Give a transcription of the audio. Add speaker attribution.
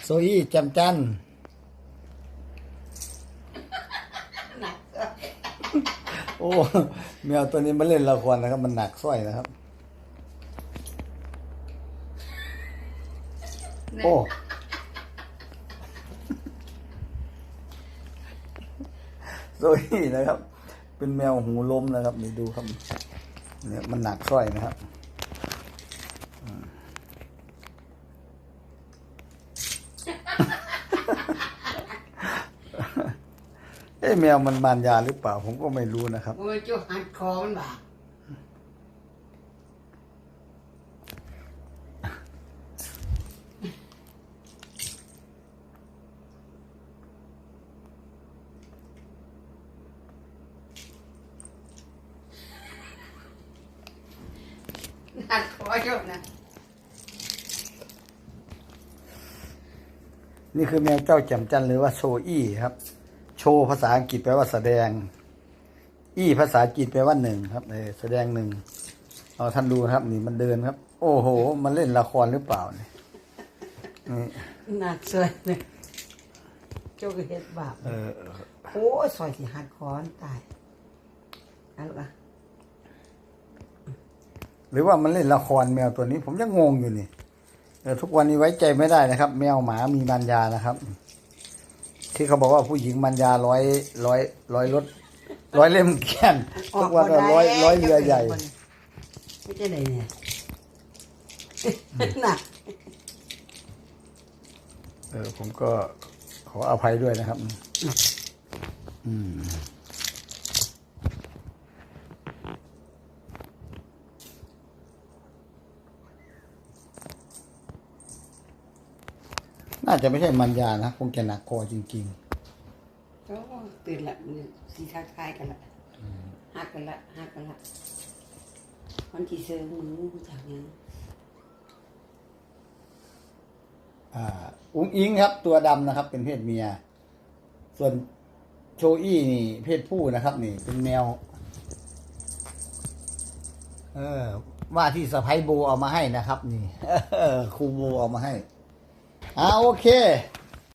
Speaker 1: โซอี้แจ่มจันทร์
Speaker 2: หนัก
Speaker 1: โอ้แมวตัวนี้มาเล่นละครนะครับ มันหนักสร้อยนะครับ โอ้โซอี้นะครับ เป็นแมวหูล้มนะครับนี่ดูครับเนี่ยมันหนักสร้อยนะครับแมวมันมารยาหรือเปล่าผมก็ไม่รู้นะครับ
Speaker 2: โอ้ยจุหัดคอมันบ่าหัดคอจุนะ
Speaker 1: นี่คือแมวเจ้าแจ่มจันทร์หรือว่าโชอี้ครับ โชว์ภาษาอังกฤษแปลว่าแสดง อี้ภาษาจีนแปลว่าหนึ่งครับแสดงหนึ่งเอาท่านดูครับ นี่มันเดินครับ โอ้โห มันเล่นละครหรือเปล่าเนี่ยนี่
Speaker 2: หนักเสยเนี่ยเจ้าก็เฮ็ดบาปโอ้ยซอยสิหัดคอนตายเอาลูกอ่ะ
Speaker 1: หรือว่ามันเล่นละครแมวตัวนี้ ผมยังงงอยู่นี่ทุกวันนี้ไว้ใจไม่ได้นะครับ แมวหมามีมารยานะครับ ที่เขาบอกว่าผู้หญิงมารยาร้อยรถร้อยเล่มแก่นทุกวันก็ร้อยเรือใหญ่
Speaker 2: ไม่ใช่ไหนเนี่ยหนัก
Speaker 1: ผมก็ขออภัยด้วยนะครับน่าจะไม่ใช่มันยานะคงจะหนักคอจริง
Speaker 2: ก็ตื่นละสีทักทายกันละหักกันละมันที่เซิร์ฟมึงจากยัง
Speaker 1: อุ้งอิงครับ ตัวดำนะครับ เป็นเพศเมีย ส่วนโชอี้นี่ เพศผู้นะครับ นี่เป็นแมวว่าที่สะพ้ายโบเอามาให้นะครับ นี่ครูโบเอามาให้โอเค